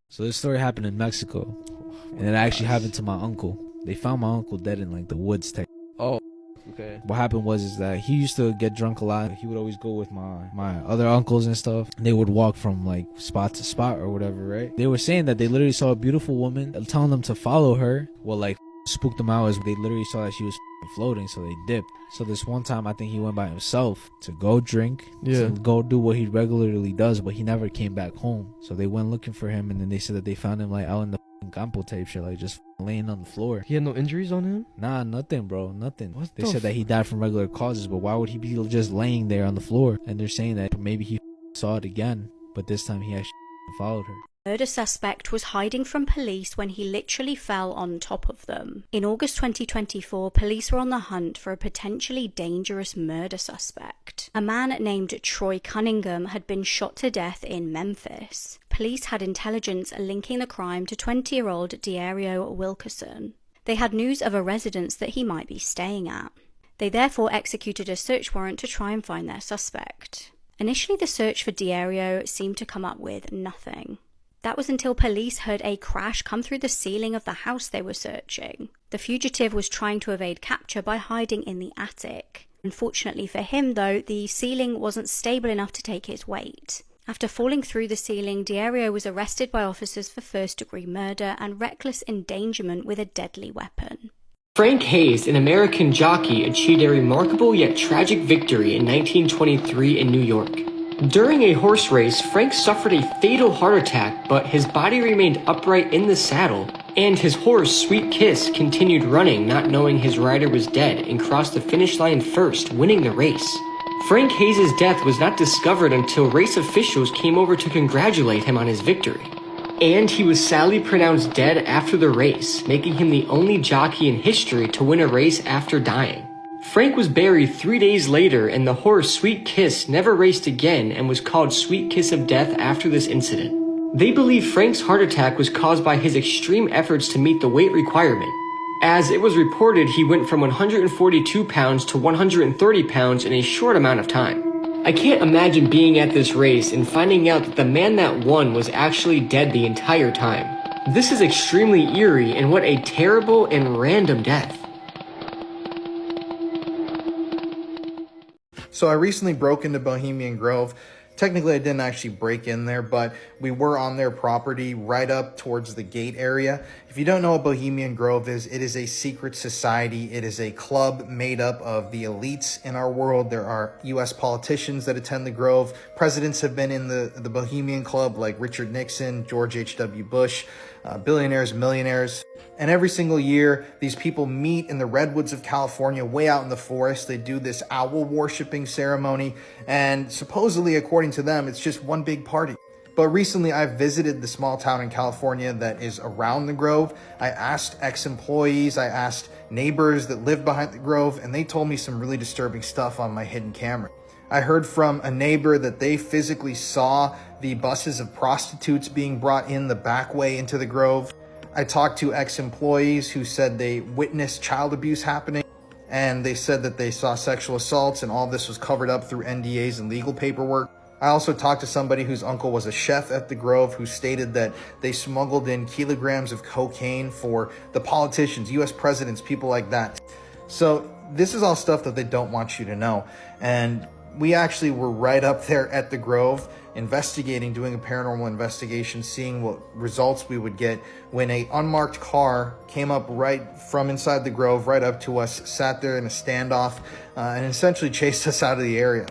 So this story happened in Mexico, and it actually happened to my uncle. They found my uncle dead in like the woods. Oh, okay. What happened was is that he used to get drunk a lot. He would always go with my other uncles and stuff. They would walk from like spot to spot or whatever, right? They were saying that they literally saw a beautiful woman, telling them to follow her. Well, like spooked them out as they literally saw that she was floating, so they dipped. So this one time, I think he went by himself to go drink, to go do what he regularly does, but he never came back home. So they went looking for him, and then they said that they found him like out in the campo type shit, like just laying on the floor. He had no injuries on him? Nah, nothing, bro, nothing. They the said that he died from regular causes, but why would he be just laying there on the floor? And they're saying that maybe he saw it again, but this time he actually followed her. Murder suspect was hiding from police when he literally fell on top of them. In August 2024, police were on the hunt for a potentially dangerous murder suspect. A man named Troy Cunningham had been shot to death in Memphis. Police had intelligence linking the crime to 20-year-old Diario Wilkerson. They had news of a residence that he might be staying at. They therefore executed a search warrant to try and find their suspect. Initially, the search for Diario seemed to come up with nothing. That was until police heard a crash come through the ceiling of the house they were searching. The fugitive was trying to evade capture by hiding in the attic. Unfortunately for him, though, the ceiling wasn't stable enough to take his weight. After falling through the ceiling, Diario was arrested by officers for first-degree murder and reckless endangerment with a deadly weapon. Frank Hayes, an American jockey, achieved a remarkable yet tragic victory in 1923 in New York. During a horse race, Frank suffered a fatal heart attack, but his body remained upright in the saddle, and his horse, Sweet Kiss, continued running, not knowing his rider was dead, and crossed the finish line first, winning the race. Frank Hayes' death was not discovered until race officials came over to congratulate him on his victory. And he was sadly pronounced dead after the race, making him the only jockey in history to win a race after dying. Frank was buried 3 days later, and the horse Sweet Kiss never raced again and was called Sweet Kiss of Death after this incident. They believe Frank's heart attack was caused by his extreme efforts to meet the weight requirement, as it was reported he went from 142 pounds to 130 pounds in a short amount of time. I can't imagine being at this race and finding out that the man that won was actually dead the entire time. This is extremely eerie, and what a terrible and random death. So I recently broke into Bohemian Grove. Technically, I didn't actually break in there, but we were on their property right up towards the gate area. If you don't know what Bohemian Grove is, it is a secret society. It is a club made up of the elites in our world. There are U.S. politicians that attend the Grove. Presidents have been in the Bohemian Club, like Richard Nixon, George H.W. Bush, billionaires, millionaires. And every single year, these people meet in the redwoods of California, way out in the forest. They do this owl worshiping ceremony, and supposedly, according to them, it's just one big party. But recently, I've visited the small town in California that is around the Grove. I asked ex-employees, I asked neighbors that live behind the Grove, and they told me some really disturbing stuff on my hidden camera. I heard from a neighbor that they physically saw the buses of prostitutes being brought in the back way into the Grove. I talked to ex-employees who said they witnessed child abuse happening, and they said that they saw sexual assaults, and all this was covered up through NDAs and legal paperwork. I also talked to somebody whose uncle was a chef at the Grove who stated that they smuggled in kilograms of cocaine for the politicians, US presidents, people like that. So this is all stuff that they don't want you to know. And we actually were right up there at the Grove investigating, doing a paranormal investigation, seeing what results we would get when a unmarked car came up right from inside the Grove, right up to us, sat there in a standoff, and essentially chased us out of the area.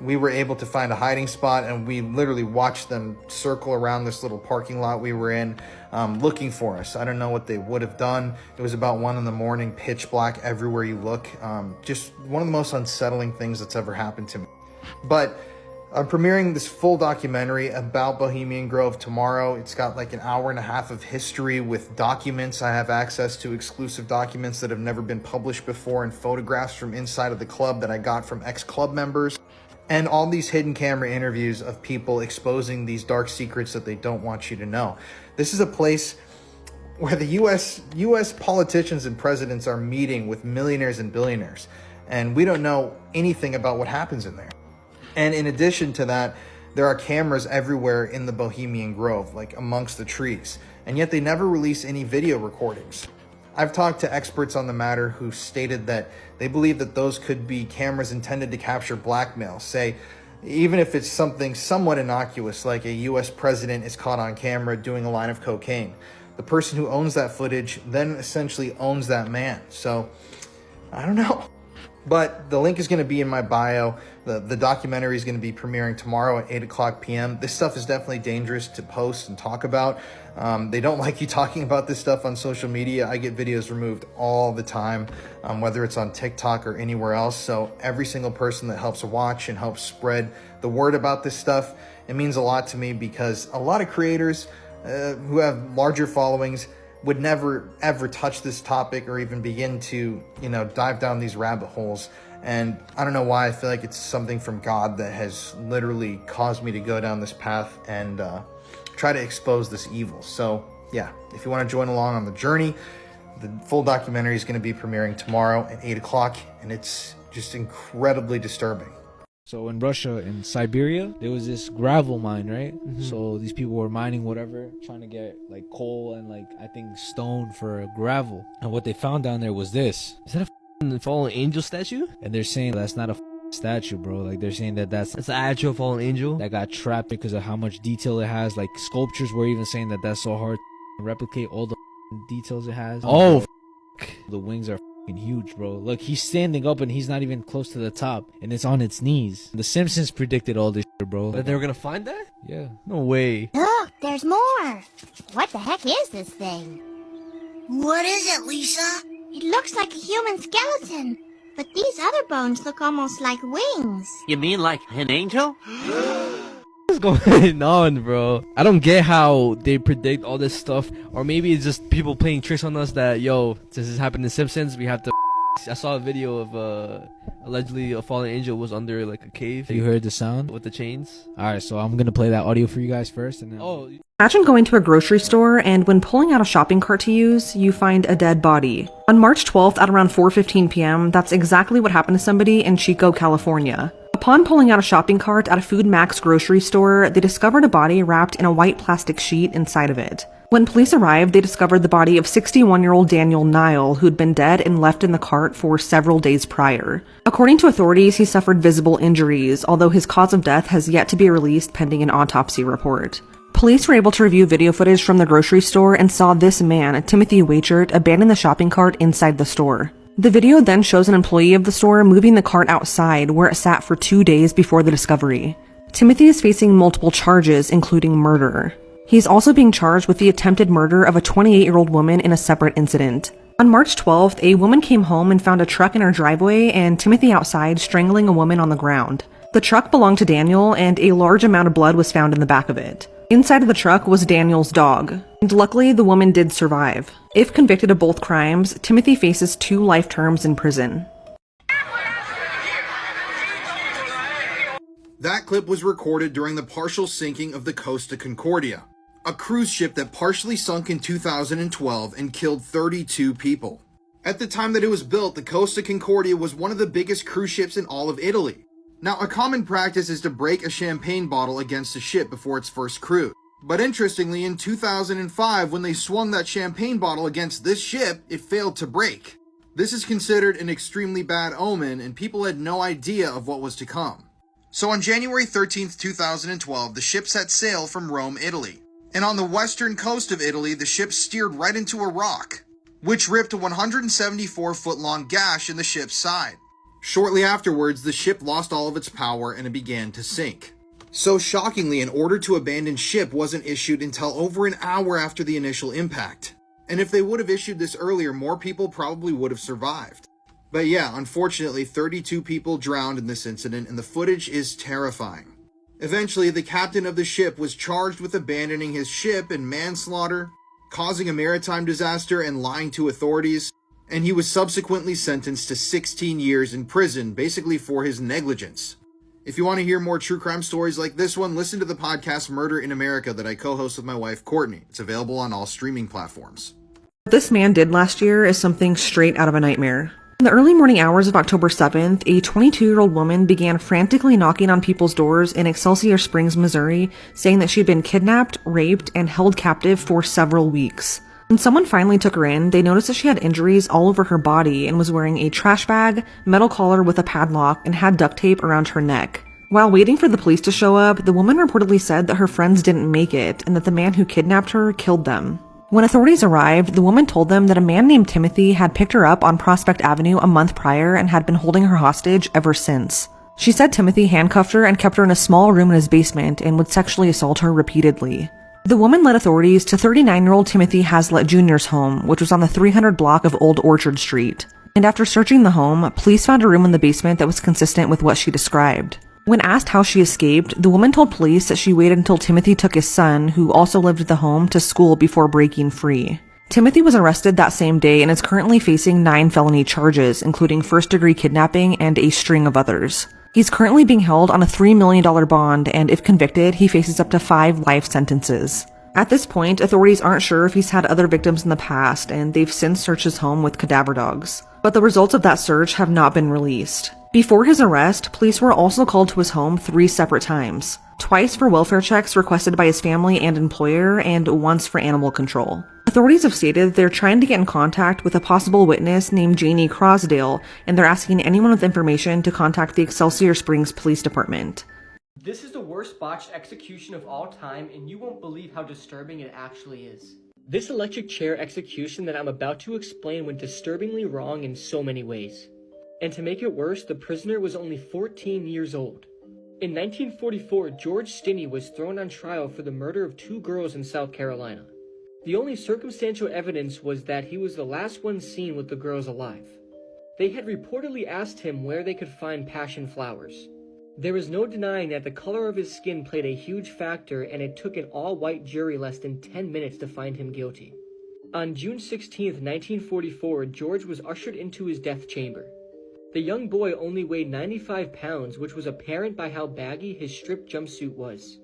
We were able to find a hiding spot, and we literally watched them circle around this little parking lot we were in, looking for us. I don't know what they would have done. It was about 1 a.m, pitch black everywhere you look. Just one of the most unsettling things that's ever happened to me. But I'm premiering this full documentary about Bohemian Grove tomorrow. It's got like an hour and a half of history with documents. I have access to exclusive documents that have never been published before, and photographs from inside of the club that I got from ex-club members. And all these hidden camera interviews of people exposing these dark secrets that they don't want you to know. This is a place where the US politicians and presidents are meeting with millionaires and billionaires, and we don't know anything about what happens in there. And in addition to that, there are cameras everywhere in the Bohemian Grove, like amongst the trees, and yet they never release any video recordings. I've talked to experts on the matter who stated that they believe that those could be cameras intended to capture blackmail, say, even if it's something somewhat innocuous, like a US president is caught on camera doing a line of cocaine. The person who owns that footage then essentially owns that man. So, I don't know. But the link is going to be in my bio. The documentary is going to be premiering tomorrow at 8 o'clock p.m. This stuff is definitely dangerous to post and talk about. They don't like you talking about this stuff on social media. I get videos removed all the time, whether it's on TikTok or anywhere else. So every single person that helps watch and helps spread the word about this stuff, it means a lot to me, because a lot of creators who have larger followings would never ever touch this topic or even begin to, dive down these rabbit holes. And I don't know why I feel like it's something from God that has literally caused me to go down this path and try to expose this evil. So yeah, if you want to join along on the journey, the full documentary is going to be premiering tomorrow at 8 o'clock, and it's just incredibly disturbing. So in Russia, in Siberia, there was this gravel mine, right? So these people were mining whatever, trying to get like coal and like, I think, stone for gravel. And what they found down there was this. Is that a f***ing fallen angel statue? And they're saying that's not a statue, bro. Like, they're saying that's an actual fallen angel that got trapped because of how much detail it has. Like, sculptures were even saying that that's so hard to replicate all the details it has. Oh, the wings are huge, bro. Look, he's standing up and he's not even close to the top, and it's on its knees. The Simpsons predicted all this shit, bro. That they were gonna find that? Yeah. No way. Look, there's more. What the heck is this thing? What is it, Lisa? It looks like a human skeleton, but these other bones look almost like wings. You mean like an angel? What's going on, bro? I don't get how they predict all this stuff, or maybe it's just people playing tricks on us that, yo, since this happened in Simpsons, we have to. I saw a video of allegedly a fallen angel was under like a cave. You heard the sound with the chains? Alright, so I'm gonna play that audio for you guys first, and then Imagine going to a grocery store, and when pulling out a shopping cart to use, you find a dead body. On March 12th at around 4:15 p.m., that's exactly what happened to somebody in Chico, California. Upon pulling out a shopping cart at a Food Max grocery store, they discovered a body wrapped in a white plastic sheet inside of it. When police arrived, they discovered the body of 61-year-old Daniel Nile, who'd been dead and left in the cart for several days prior. According to authorities, he suffered visible injuries, although his cause of death has yet to be released pending an autopsy report. Police were able to review video footage from the grocery store and saw this man, Timothy Waichert, abandon the shopping cart inside the store. The video then shows an employee of the store moving the cart outside, where it sat for 2 days before the discovery. Timothy is facing multiple charges, including murder. He's also being charged with the attempted murder of a 28-year-old woman in a separate incident. On March 12th, a woman came home and found a truck in her driveway and Timothy outside strangling a woman on the ground. The truck belonged to Daniel, and a large amount of blood was found in the back of it. Inside of the truck was Daniel's dog, and luckily the woman did survive. If convicted of both crimes, Timothy faces 2 life terms in prison. That clip was recorded during the partial sinking of the Costa Concordia, a cruise ship that partially sunk in 2012 and killed 32 people. At the time that it was built, the Costa Concordia was one of the biggest cruise ships in all of Italy. Now, a common practice is to break a champagne bottle against a ship before its first cruise. But interestingly, in 2005, when they swung that champagne bottle against this ship, it failed to break. This is considered an extremely bad omen, and people had no idea of what was to come. So on January 13th, 2012, the ship set sail from Rome, Italy. And on the western coast of Italy, the ship steered right into a rock, which ripped a 174-foot-long gash in the ship's side. Shortly afterwards, the ship lost all of its power and it began to sink. So shockingly, an order to abandon ship wasn't issued until over an hour after the initial impact. And if they would have issued this earlier, more people probably would have survived. But yeah, unfortunately, 32 people drowned in this incident, and the footage is terrifying. Eventually, the captain of the ship was charged with abandoning his ship and manslaughter, causing a maritime disaster, and lying to authorities, and he was subsequently sentenced to 16 years in prison, basically for his negligence. If you want to hear more true crime stories like this one, listen to the podcast Murder in America that I co-host with my wife, Courtney. It's available on all streaming platforms. What this man did last year is something straight out of a nightmare. In the early morning hours of October 7th, a 22-year-old woman began frantically knocking on people's doors in Excelsior Springs, Missouri, saying that she had been kidnapped, raped, and held captive for several weeks. When someone finally took her in, they noticed that she had injuries all over her body and was wearing a trash bag, metal collar with a padlock, and had duct tape around her neck. While waiting for the police to show up, the woman reportedly said that her friends didn't make it and that the man who kidnapped her killed them. When authorities arrived, the woman told them that a man named Timothy had picked her up on Prospect Avenue a month prior and had been holding her hostage ever since. She said Timothy handcuffed her and kept her in a small room in his basement and would sexually assault her repeatedly. The woman led authorities to 39-year-old Timothy Hazlitt Jr.'s home, which was on the 300 block of Old Orchard Street. And after searching the home, police found a room in the basement that was consistent with what she described. When asked how she escaped, the woman told police that she waited until Timothy took his son, who also lived at the home, to school before breaking free. Timothy was arrested that same day and is currently facing 9 felony charges, including first-degree kidnapping and a string of others. He's currently being held on a $3 million bond, and if convicted, he faces up to 5 life sentences. At this point, authorities aren't sure if he's had other victims in the past, and they've since searched his home with cadaver dogs. But the results of that search have not been released. Before his arrest, police were also called to his home 3 separate times. Twice for welfare checks requested by his family and employer, and once for animal control. Authorities have stated they're trying to get in contact with a possible witness named Janie Crosdale, and they're asking anyone with information to contact the Excelsior Springs Police Department. This is the worst botched execution of all time, and you won't believe how disturbing it actually is. This electric chair execution that I'm about to explain went disturbingly wrong in so many ways. And to make it worse, the prisoner was only 14 years old. In 1944, George Stinney was thrown on trial for the murder of 2 girls in South Carolina. The only circumstantial evidence was that he was the last one seen with the girls alive. They had reportedly asked him where they could find passion flowers. There was no denying that the color of his skin played a huge factor, and it took an all-white jury less than 10 minutes to find him guilty. On June 16, 1944, George was ushered into his death chamber. The young boy only weighed 95 pounds, which was apparent by how baggy his striped jumpsuit was.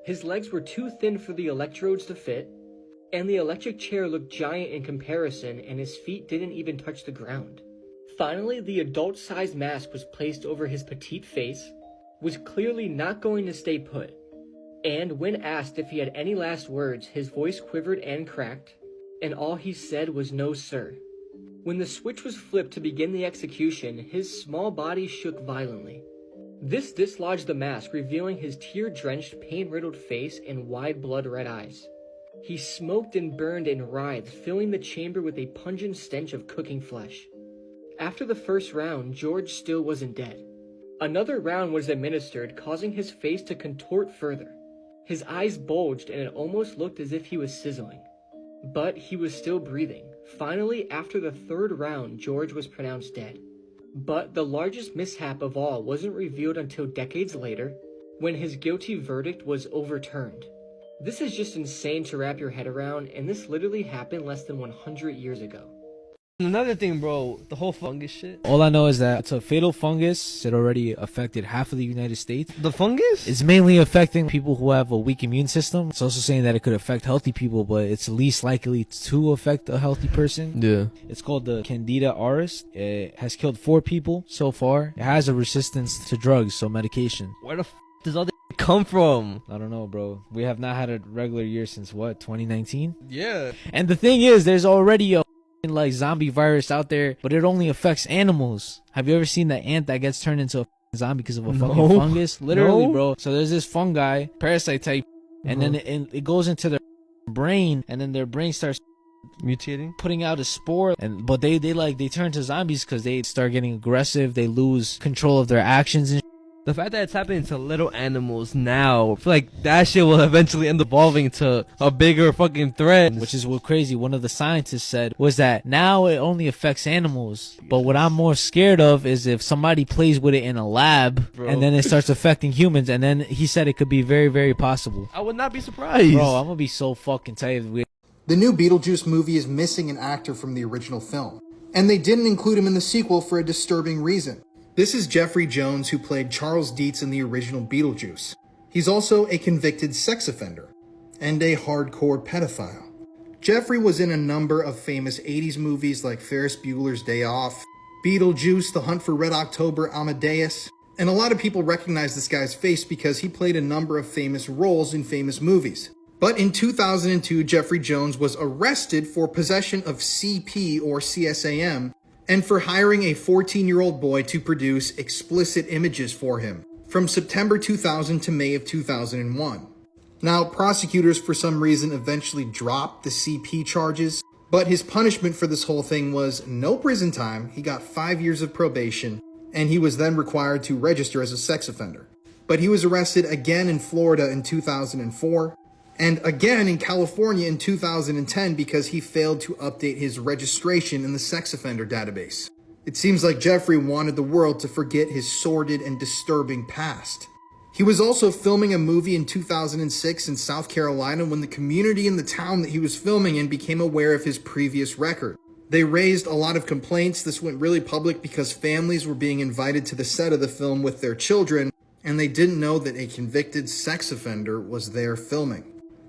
His legs were too thin for the electrodes to fit, and the electric chair looked giant in comparison, and his feet didn't even touch the ground. Finally, the adult-sized mask was placed over his petite face, was clearly not going to stay put. And when asked if he had any last words, his voice quivered and cracked, and all he said was "No, sir." When the switch was flipped to begin the execution, his small body shook violently. This dislodged the mask, revealing his tear-drenched, pain-riddled face and wide blood-red eyes. He smoked and burned and writhed, filling the chamber with a pungent stench of cooking flesh. After the first round, George still wasn't dead. Another round was administered, causing his face to contort further. His eyes bulged, and it almost looked as if he was sizzling. But he was still breathing. Finally, after the 3rd round, George was pronounced dead. But the largest mishap of all wasn't revealed until decades later, when his guilty verdict was overturned. This is just insane to wrap your head around, and this literally happened less than 100 years ago. Another thing, bro, the whole fungus shit. All I know is that it's a fatal fungus. It already affected half of the United States. The fungus? It's mainly affecting people who have a weak immune system. It's also saying that it could affect healthy people, but it's least likely to affect a healthy person. Yeah. It's called the Candida auris. It has killed 4 people so far. It has a resistance to drugs, so medication. Where the f does all this come from? I don't know, bro. We have not had a regular year since what, 2019? Yeah. And the thing is, there's already a like zombie virus out there, but it only affects animals. Have you ever seen the ant that gets turned into a zombie because of a fucking fungus? Literally, bro. So there's this fungi, parasite type, and then it goes into their brain, and then their brain starts mutating, putting out a spore, but they turn to zombies because they start getting aggressive. They lose control of their actions and the fact that it's happening to little animals now, I feel like that shit will eventually end up evolving to a bigger fucking threat. Which is what crazy. One of the scientists said was that now it only affects animals. But what I'm more scared of is if somebody plays with it in a lab, bro, and then it starts affecting humans. And then he said it could be very, very possible. I would not be surprised. Bro, I'm gonna be so fucking tired. The new Beetlejuice movie is missing an actor from the original film, and they didn't include him in the sequel for a disturbing reason. This is Jeffrey Jones, who played Charles Dietz in the original Beetlejuice. He's also a convicted sex offender and a hardcore pedophile. Jeffrey was in a number of famous 80s movies like Ferris Bueller's Day Off, Beetlejuice, The Hunt for Red October, Amadeus. And a lot of people recognize this guy's face because he played a number of famous roles in famous movies. But in 2002, Jeffrey Jones was arrested for possession of CP or CSAM and for hiring a 14-year-old boy to produce explicit images for him from September 2000 to May of 2001. Now, prosecutors for some reason eventually dropped the CP charges, but his punishment for this whole thing was no prison time. He got 5 years of probation, and he was then required to register as a sex offender. But he was arrested again in Florida in 2004, and again in California in 2010 because he failed to update his registration in the sex offender database. It seems like Jeffrey wanted the world to forget his sordid and disturbing past. He was also filming a movie in 2006 in South Carolina when the community in the town that he was filming in became aware of his previous record. They raised a lot of complaints. This went really public because families were being invited to the set of the film with their children, and they didn't know that a convicted sex offender was there filming.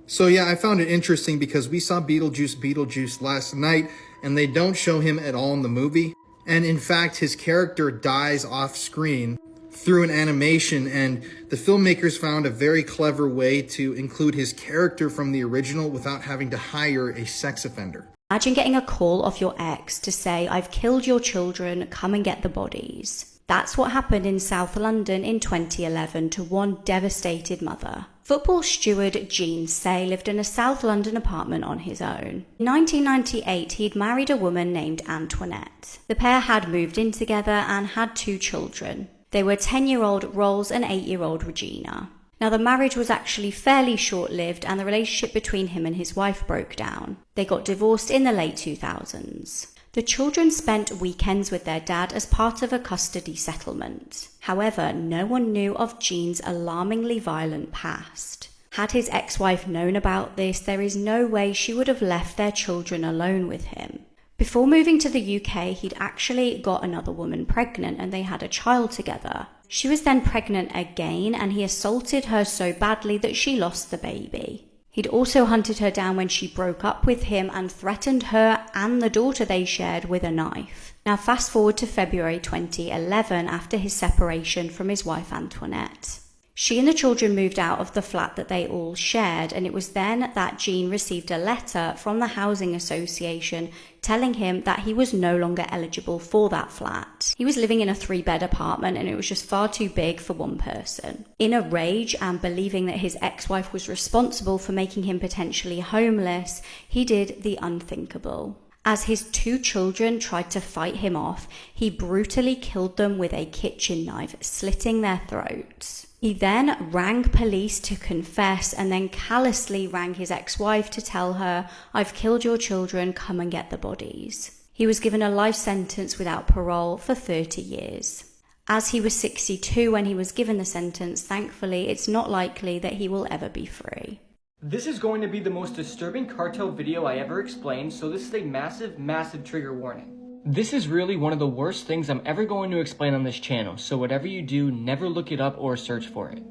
So yeah, I found it interesting because we saw Beetlejuice last night, and they don't show him at all in the movie. And in fact, his character dies off screen through an animation, and the filmmakers found a very clever way to include his character from the original without having to hire a sex offender. Imagine getting a call off your ex to say, "I've killed your children, come and get the bodies." That's what happened in South London in 2011 to one devastated mother. Football steward Gene Say lived in a South London apartment on his own. In 1998, he'd married a woman named Antoinette. The pair had moved in together and had 2 children. They were 10-year-old Rolls and 8-year-old Regina. Now, the marriage was actually fairly short-lived, and the relationship between him and his wife broke down. They got divorced in the late 2000s. The children spent weekends with their dad as part of a custody settlement. However, no one knew of Gene's alarmingly violent past. Had his ex-wife known about this, there is no way she would have left their children alone with him. Before moving to the UK, he'd actually got another woman pregnant and they had a child together. She was then pregnant again, and he assaulted her so badly that she lost the baby. He'd also hunted her down when she broke up with him and threatened her and the daughter they shared with a knife. Now fast forward to February 2011 after his separation from his wife Antoinette. She and the children moved out of the flat that they all shared, and it was then that Gene received a letter from the housing association telling him that he was no longer eligible for that flat. He was living in a 3-bed apartment and it was just far too big for one person. In a rage and believing that his ex-wife was responsible for making him potentially homeless, he did the unthinkable. As his 2 children tried to fight him off, he brutally killed them with a kitchen knife, slitting their throats. He then rang police to confess and then callously rang his ex-wife to tell her, "I've killed your children, come and get the bodies." He was given a life sentence without parole for 30 years. As he was 62 when he was given the sentence, thankfully it's not likely that he will ever be free. This is going to be the most disturbing cartel video I ever explained, so this is a massive trigger warning. This is really one of the worst things I'm ever going to explain on this channel, so whatever you do, never look it up or search for it.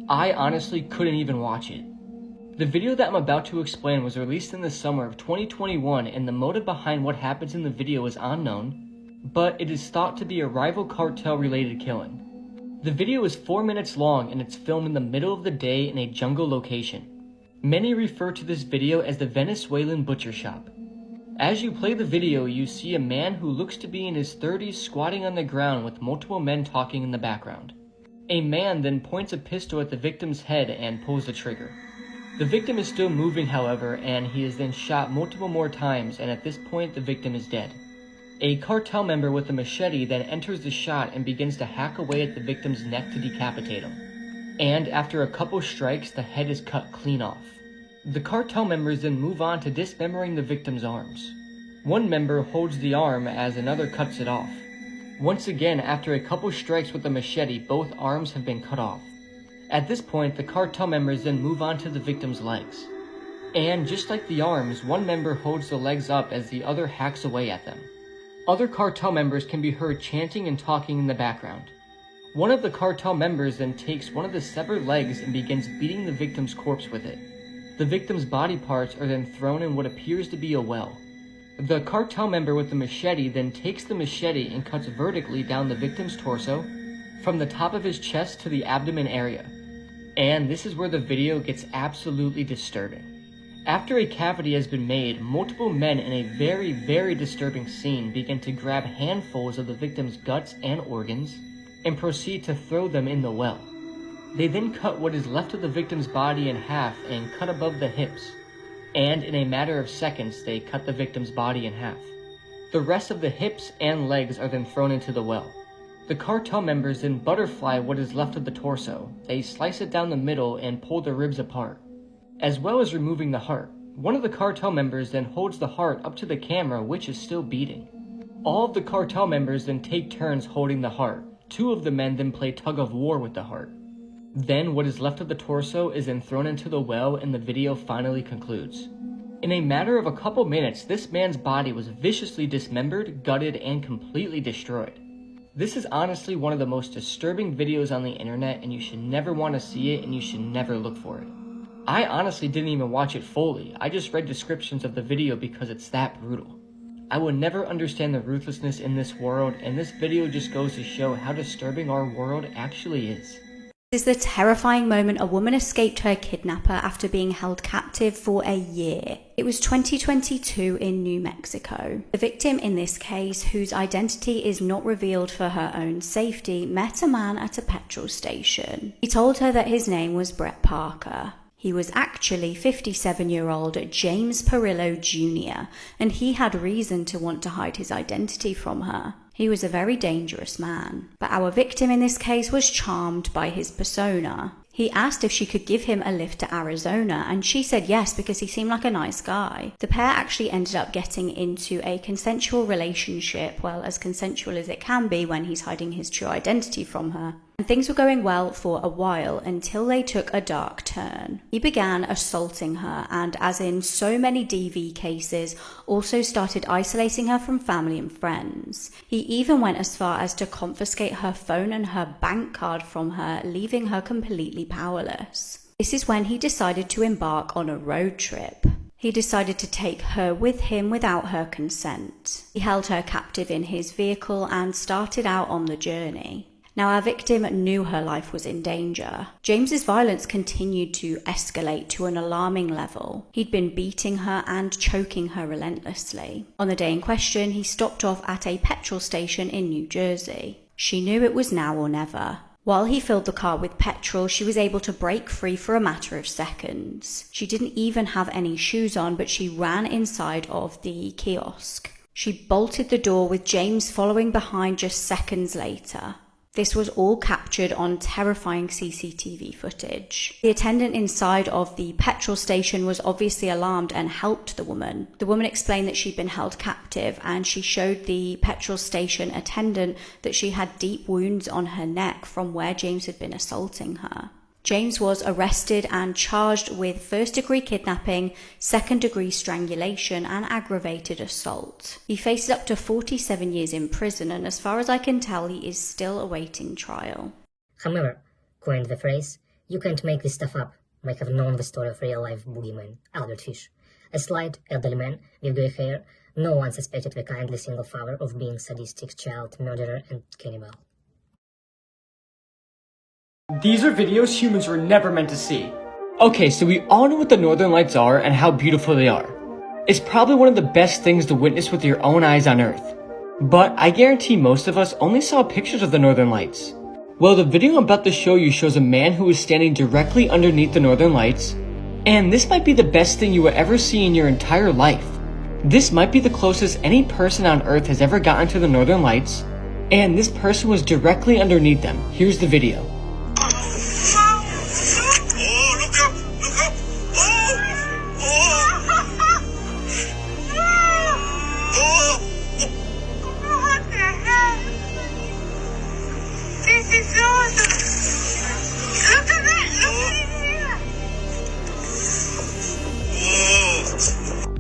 I honestly couldn't even watch it. The video that I'm about to explain was released in the summer of 2021, and the motive behind what happens in the video is unknown, but it is thought to be a rival cartel related killing. The video is 4 minutes long and it's filmed in the middle of the day in a jungle location. Many refer to this video as the Venezuelan butcher shop. As you play the video, you see a man who looks to be in his 30s squatting on the ground with multiple men talking in the background. A man then points a pistol at the victim's head and pulls the trigger. The victim is still moving, however, and he is then shot multiple more times, and at this point the victim is dead. A cartel member with a machete then enters the shot and begins to hack away at the victim's neck to decapitate him. And after a couple strikes, the head is cut clean off. The cartel members then move on to dismembering the victim's arms. One member holds the arm as another cuts it off. Once again, after a couple strikes with a machete, both arms have been cut off. At this point, the cartel members then move on to the victim's legs. And just like the arms, one member holds the legs up as the other hacks away at them. Other cartel members can be heard chanting and talking in the background. One of the cartel members then takes one of the severed legs and begins beating the victim's corpse with it. The victim's body parts are then thrown in what appears to be a well. The cartel member with the machete then takes the machete and cuts vertically down the victim's torso from the top of his chest to the abdomen area. And this is where the video gets absolutely disturbing. After a cavity has been made, multiple men in a very, very disturbing scene begin to grab handfuls of the victim's guts and organs and proceed to throw them in the well. They then cut what is left of the victim's body in half and cut above the hips. And in a matter of seconds, they cut the victim's body in half. The rest of the hips and legs are then thrown into the well. The cartel members then butterfly what is left of the torso. They slice it down the middle and pull the ribs apart, as well as removing the heart. One of the cartel members then holds the heart up to the camera, which is still beating. All of the cartel members then take turns holding the heart. Two of the men then play tug of war with the heart. Then what is left of the torso is then thrown into the well, and the video finally concludes. In a matter of a couple minutes, this man's body was viciously dismembered, gutted, and completely destroyed. This is honestly one of the most disturbing videos on the internet, and you should never want to see it, and you should never look for it. I honestly didn't even watch it fully. I just read descriptions of the video because it's that brutal. I will never understand the ruthlessness in this world, and this video just goes to show how disturbing our world actually is. This is the terrifying moment a woman escaped her kidnapper after being held captive for a year. It was 2022 in New Mexico. The victim in this case, whose identity is not revealed for her own safety, met a man at a petrol station. He told her that his name was Brett Parker. He was actually 57-year-old James Perillo Jr., and he had reason to want to hide his identity from her. He was a very dangerous man, but our victim in this case was charmed by his persona. He asked if she could give him a lift to Arizona, and she said yes because he seemed like a nice guy. The pair actually ended up getting into a consensual relationship, well, as consensual as it can be when he's hiding his true identity from her. And things were going well for a while until they took a dark turn. He began assaulting her, and as in so many DV cases, also started isolating her from family and friends. He even went as far as to confiscate her phone and her bank card from her, leaving her completely powerless. This is when he decided to embark on a road trip. He decided to take her with him without her consent. He held her captive in his vehicle and started out on the journey. Now, our victim knew her life was in danger. James's violence continued to escalate to an alarming level. He'd been beating her and choking her relentlessly. On the day in question, he stopped off at a petrol station in New Jersey. She knew it was now or never. While he filled the car with petrol, she was able to break free for a matter of seconds. She didn't even have any shoes on, but she ran inside of the kiosk. She bolted the door with James following behind just seconds later. This was all captured on terrifying CCTV footage. The attendant inside of the petrol station was obviously alarmed and helped the woman. The woman explained that she'd been held captive, and she showed the petrol station attendant that she had deep wounds on her neck from where James had been assaulting her. James was arrested and charged with first-degree kidnapping, second-degree strangulation, and aggravated assault. He faces up to 47 years in prison, and as far as I can tell, he is still awaiting trial. However, coined the phrase, "You can't make this stuff up," might have known the story of real-life boogeyman, Albert Fish. A slight, elderly man with grey hair, no one suspected the kindly single father of being sadistic child murderer and cannibal. These are videos humans were never meant to see. Okay, so we all know what the Northern Lights are and how beautiful they are. It's probably one of the best things to witness with your own eyes on Earth. But I guarantee most of us only saw pictures of the Northern Lights. Well, the video I'm about to show you shows a man who is standing directly underneath the Northern Lights, and this might be the best thing you will ever see in your entire life. This might be the closest any person on Earth has ever gotten to the Northern Lights, and this person was directly underneath them. Here's the video.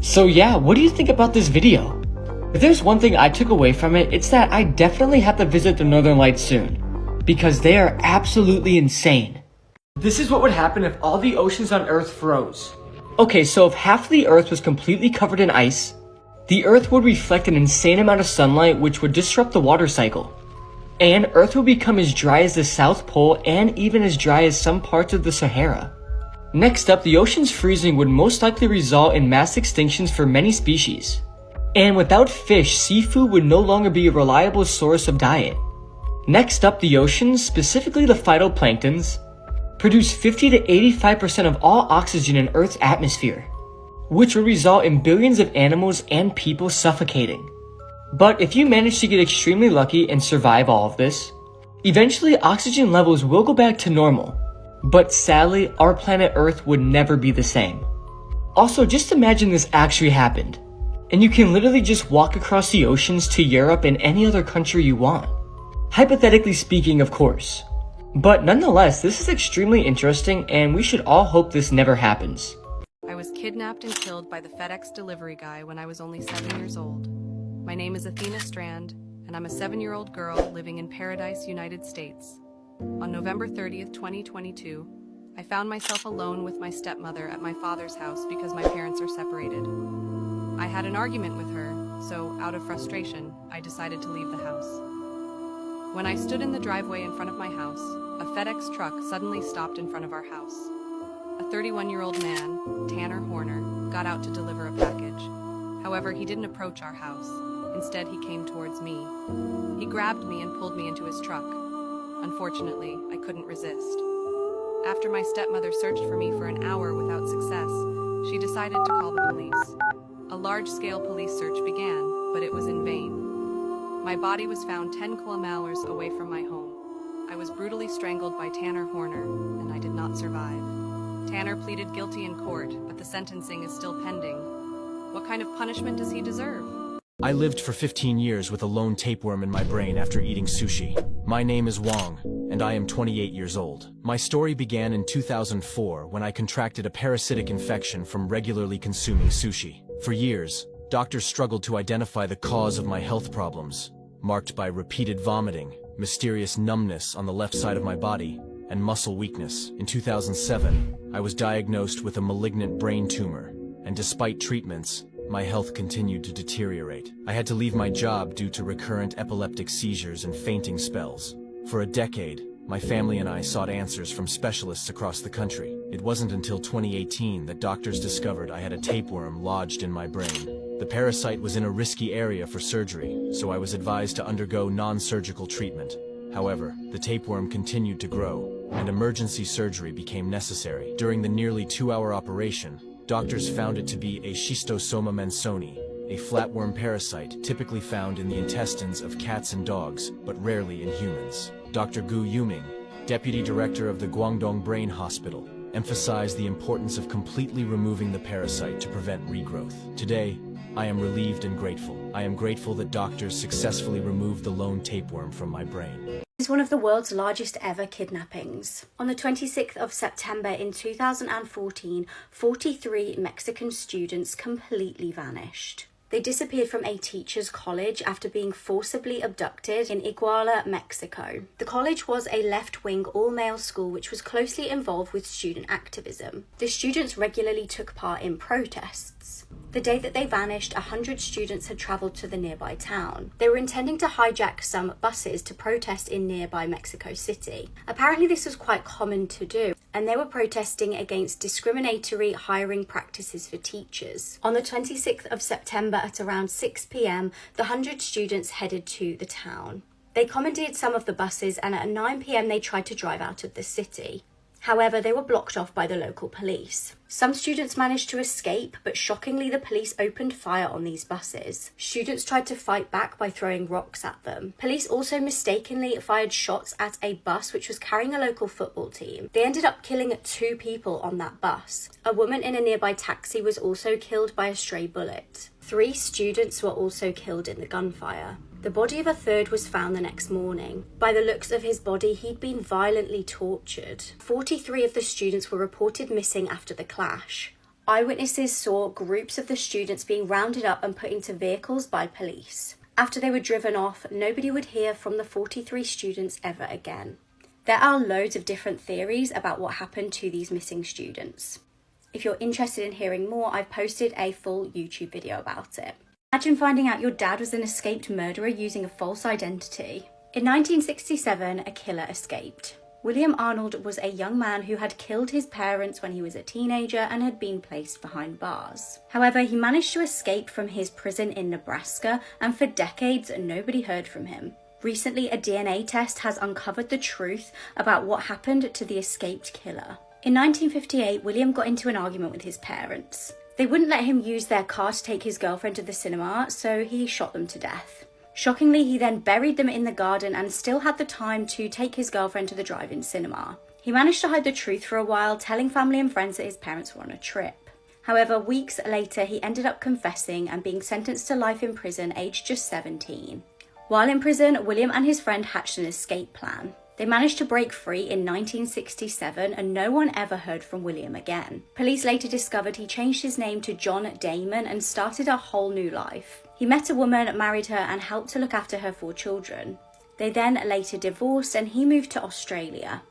So yeah, what do you think about this video? If there's one thing I took away from it, it's that I definitely have to visit the Northern Lights soon, because they are absolutely insane. This is what would happen if all the oceans on Earth froze. Okay, so if half of the Earth was completely covered in ice, The Earth would reflect an insane amount of sunlight which would disrupt the water cycle. And Earth would become as dry as the South Pole and even as dry as some parts of the Sahara. Next up, the ocean's freezing would most likely result in mass extinctions for many species. And without fish, seafood would no longer be a reliable source of diet. Next up, the oceans, specifically the phytoplanktons, produce 50 to 85% of all oxygen in Earth's atmosphere, which would result in billions of animals and people suffocating. But if you manage to get extremely lucky and survive all of this, eventually oxygen levels will go back to normal. But sadly, our planet Earth would never be the same. Also, just imagine this actually happened, and you can literally just walk across the oceans to Europe and any other country you want. Hypothetically speaking, of course. But nonetheless, this is extremely interesting, and we should all hope this never happens. I was kidnapped and killed by the FedEx delivery guy when I was only 7 years old. My name is Athena Strand, and I'm a 7-year-old girl living in Paradise, United States. On November 30th, 2022, I found myself alone with my stepmother at my father's house because my parents are separated. I had an argument with her, so out of frustration, I decided to leave the house. When I stood in the driveway in front of my house, a FedEx truck suddenly stopped in front of our house. A 31-year-old man, Tanner Horner, got out to deliver a package. However, he didn't approach our house. Instead, he came towards me. He grabbed me and pulled me into his truck. Unfortunately, I couldn't resist. After my stepmother searched for me for an hour without success, she decided to call the police. A large-scale police search began, but it was in vain. My body was found 10 kilometers away from my home. I was brutally strangled by Tanner Horner, and I did not survive. Tanner pleaded guilty in court, but the sentencing is still pending. What kind of punishment does he deserve? I lived for 15 years with a lone tapeworm in my brain after eating sushi. My name is Wong, and I am 28 years old. My story began in 2004 when I contracted a parasitic infection from regularly consuming sushi. For years, doctors struggled to identify the cause of my health problems, marked by repeated vomiting, mysterious numbness on the left side of my body, and muscle weakness. In 2007, I was diagnosed with a malignant brain tumor, and despite treatments, my health continued to deteriorate. I had to leave my job due to recurrent epileptic seizures and fainting spells. For a decade, my family and I sought answers from specialists across the country. It wasn't until 2018 that doctors discovered I had a tapeworm lodged in my brain. The parasite was in a risky area for surgery, so I was advised to undergo non-surgical treatment. However, the tapeworm continued to grow, and emergency surgery became necessary. During the nearly 2-hour operation, doctors found it to be a schistosoma mansoni, a flatworm parasite typically found in the intestines of cats and dogs, but rarely in humans. Dr. Gu Yuming, deputy director of the Guangdong Brain Hospital, emphasized the importance of completely removing the parasite to prevent regrowth. Today, I am relieved and grateful. I am grateful that doctors successfully removed the lone tapeworm from my brain. Is one of the world's largest ever kidnappings. On the 26th of September in 2014, 43 Mexican students completely vanished. They disappeared from a teacher's college after being forcibly abducted in Iguala, Mexico. The college was a left-wing all-male school which was closely involved with student activism. The students regularly took part in protests. The day that they vanished, 100 students had travelled to the nearby town. They were intending to hijack some buses to protest in nearby Mexico City. Apparently this was quite common to do, and they were protesting against discriminatory hiring practices for teachers. On the 26th of September at around 6 p.m, the 100 students headed to the town. They commandeered some of the buses, and at 9 p.m. they tried to drive out of the city. However, they were blocked off by the local police. Some students managed to escape, but shockingly the police opened fire on these buses. Students tried to fight back by throwing rocks at them. Police also mistakenly fired shots at a bus which was carrying a local football team. They ended up killing 2 people on that bus. A woman in a nearby taxi was also killed by a stray bullet. 3 students were also killed in the gunfire. The body of a third was found the next morning. By the looks of his body, he'd been violently tortured. 43 of the students were reported missing after the clash. Eyewitnesses saw groups of the students being rounded up and put into vehicles by police. After they were driven off, nobody would hear from the 43 students ever again. There are loads of different theories about what happened to these missing students. If you're interested in hearing more, I've posted a full YouTube video about it. Imagine finding out your dad was an escaped murderer using a false identity. In 1967, a killer escaped. William Arnold was a young man who had killed his parents when he was a teenager and had been placed behind bars. However, he managed to escape from his prison in Nebraska, and for decades, nobody heard from him. Recently, a DNA test has uncovered the truth about what happened to the escaped killer. In 1958, William got into an argument with his parents. They wouldn't let him use their car to take his girlfriend to the cinema, so he shot them to death. Shockingly, he then buried them in the garden and still had the time to take his girlfriend to the drive-in cinema. He managed to hide the truth for a while, telling family and friends that his parents were on a trip. However, weeks later, he ended up confessing and being sentenced to life in prison, aged just 17. While in prison, William and his friend hatched an escape plan. They managed to break free in 1967 and no one ever heard from William again. Police later discovered he changed his name to John Damon and started a whole new life. He met a woman, married her, and helped to look after her 4 children. They then later divorced and he moved to Australia.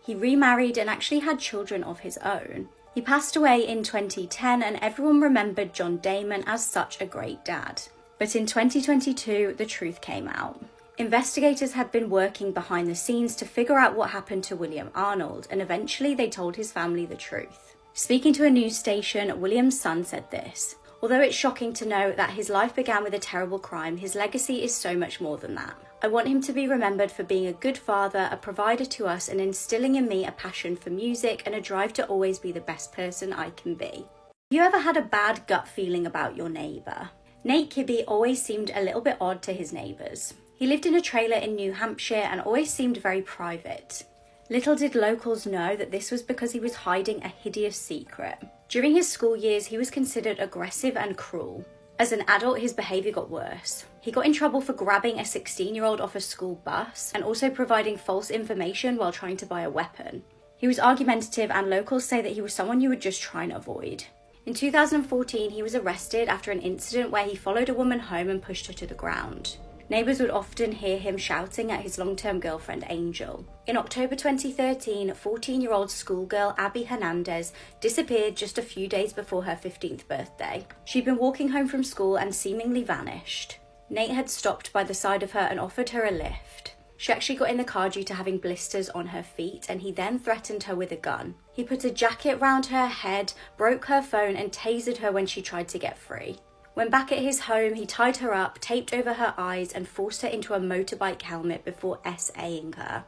He remarried and actually had children of his own. He passed away in 2010 and everyone remembered John Damon as such a great dad. But in 2022, the truth came out. Investigators had been working behind the scenes to figure out what happened to William Arnold, and eventually they told his family the truth. Speaking to a news station, William's son said this: "Although it's shocking to know that his life began with a terrible crime, his legacy is so much more than that. I want him to be remembered for being a good father, a provider to us, and instilling in me a passion for music and a drive to always be the best person I can be." Have you ever had a bad gut feeling about your neighbour? Nate Kibbe always seemed a little bit odd to his neighbours. He lived in a trailer in New Hampshire and always seemed very private. Little did locals know that this was because he was hiding a hideous secret. During his school years, he was considered aggressive and cruel. As an adult, his behaviour got worse. He got in trouble for grabbing a 16-year-old off a school bus and also providing false information while trying to buy a weapon. He was argumentative and locals say that he was someone you would just try and avoid. In 2014, he was arrested after an incident where he followed a woman home and pushed her to the ground. Neighbours would often hear him shouting at his long-term girlfriend, Angel. In October 2013, 14-year-old schoolgirl Abby Hernandez disappeared just a few days before her 15th birthday. She'd been walking home from school and seemingly vanished. Nate had stopped by the side of her and offered her a lift. She actually got in the car due to having blisters on her feet, and he then threatened her with a gun. He put a jacket round her head, broke her phone, and tasered her when she tried to get free. When back at his home, he tied her up, taped over her eyes, and forced her into a motorbike helmet before SAing her.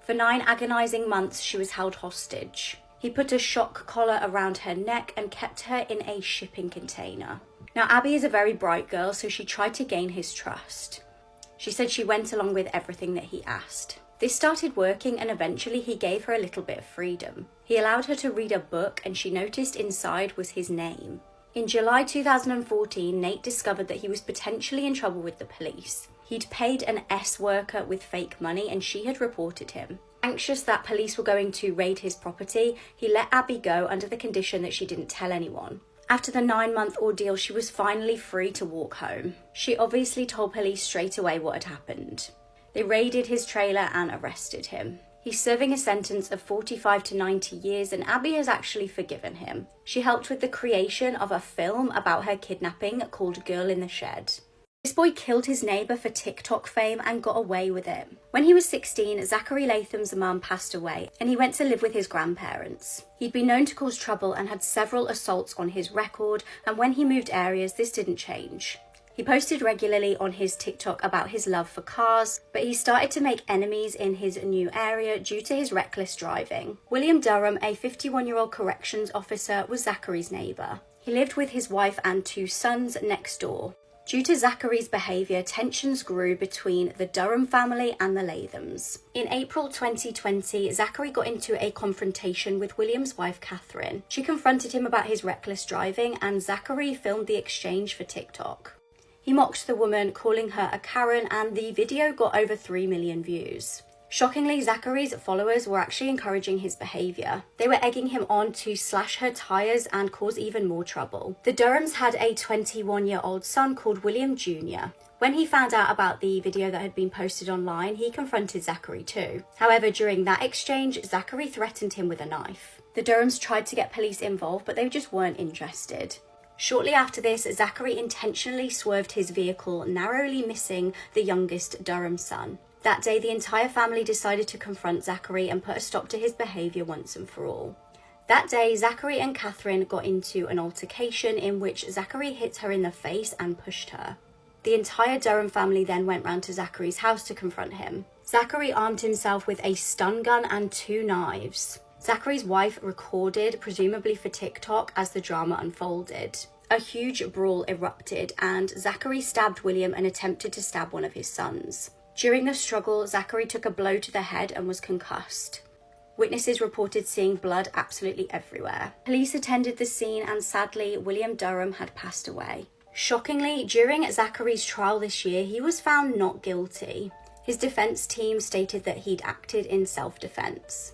For 9 agonising months, she was held hostage. He put a shock collar around her neck and kept her in a shipping container. Now, Abby is a very bright girl, so she tried to gain his trust. She said she went along with everything that he asked. This started working, and eventually he gave her a little bit of freedom. He allowed her to read a book, and she noticed inside was his name. In July 2014, Nate discovered that he was potentially in trouble with the police. He'd paid an S worker with fake money and she had reported him. Anxious that police were going to raid his property, he let Abby go under the condition that she didn't tell anyone. After the 9-month ordeal, she was finally free to walk home. She obviously told police straight away what had happened. They raided his trailer and arrested him. He's serving a sentence of 45 to 90 years and Abby has actually forgiven him. She helped with the creation of a film about her kidnapping called Girl in the Shed. This boy killed his neighbour for TikTok fame and got away with it. When he was 16, Zachary Latham's mum passed away and he went to live with his grandparents. He'd been known to cause trouble and had several assaults on his record, and when he moved areas, this didn't change. He posted regularly on his TikTok about his love for cars, but he started to make enemies in his new area due to his reckless driving. William Durham, a 51-year-old corrections officer, was Zachary's neighbour. He lived with his wife and 2 sons next door. Due to Zachary's behaviour, tensions grew between the Durham family and the Lathams. In April 2020, Zachary got into a confrontation with William's wife, Catherine. She confronted him about his reckless driving, and Zachary filmed the exchange for TikTok. He mocked the woman, calling her a Karen, and the video got over 3 million views. Shockingly, Zachary's followers were actually encouraging his behaviour. They were egging him on to slash her tyres and cause even more trouble. The Durhams had a 21-year-old son called William Jr. When he found out about the video that had been posted online, he confronted Zachary too. However, during that exchange, Zachary threatened him with a knife. The Durhams tried to get police involved, but they just weren't interested. Shortly after this, Zachary intentionally swerved his vehicle, narrowly missing the youngest Durham son. That day, the entire family decided to confront Zachary and put a stop to his behavior once and for all. That day, Zachary and Catherine got into an altercation in which Zachary hit her in the face and pushed her. The entire Durham family then went round to Zachary's house to confront him. Zachary armed himself with a stun gun and 2 knives. Zachary's wife recorded, presumably for TikTok, as the drama unfolded. A huge brawl erupted and Zachary stabbed William and attempted to stab one of his sons. During the struggle, Zachary took a blow to the head and was concussed. Witnesses reported seeing blood absolutely everywhere. Police attended the scene and sadly, William Durham had passed away. Shockingly, during Zachary's trial this year, he was found not guilty. His defense team stated that he'd acted in self-defense.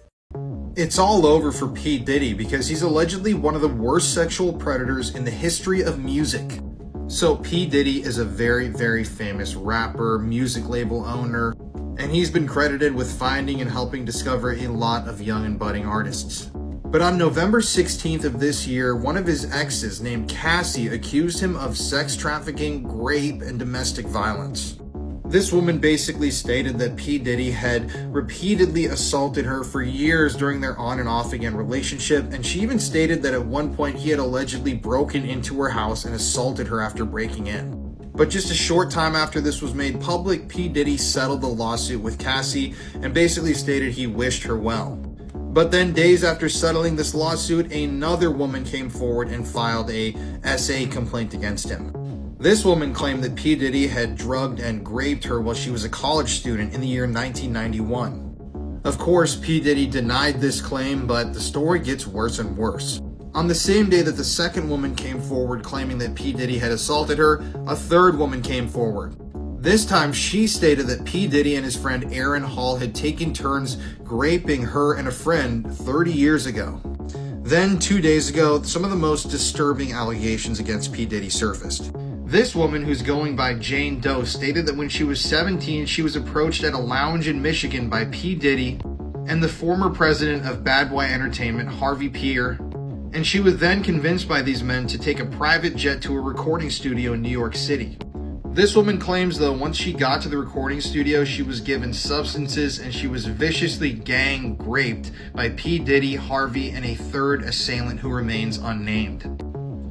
It's all over for P. Diddy because he's allegedly one of the worst sexual predators in the history of music. So P. Diddy is a very, very famous rapper, music label owner, and he's been credited with finding and helping discover a lot of young and budding artists. But on November 16th of this year, one of his exes named Cassie accused him of sex trafficking, rape, and domestic violence. This woman basically stated that P. Diddy had repeatedly assaulted her for years during their on and off again relationship, and she even stated that at one point he had allegedly broken into her house and assaulted her after breaking in. But just a short time after this was made public, P. Diddy settled the lawsuit with Cassie and basically stated he wished her well. But then days after settling this lawsuit, another woman came forward and filed a SA complaint against him. This woman claimed that P. Diddy had drugged and raped her while she was a college student in the year 1991. Of course, P. Diddy denied this claim, but the story gets worse and worse. On the same day that the second woman came forward claiming that P. Diddy had assaulted her, a third woman came forward. This time, she stated that P. Diddy and his friend Aaron Hall had taken turns raping her and a friend 30 years ago. Then, 2 days ago, some of the most disturbing allegations against P. Diddy surfaced. This woman, who's going by Jane Doe, stated that when she was 17, she was approached at a lounge in Michigan by P. Diddy and the former president of Bad Boy Entertainment, Harvey Peer, and she was then convinced by these men to take a private jet to a recording studio in New York City. This woman claims, though, once she got to the recording studio, she was given substances and she was viciously gang raped by P. Diddy, Harvey, and a third assailant who remains unnamed.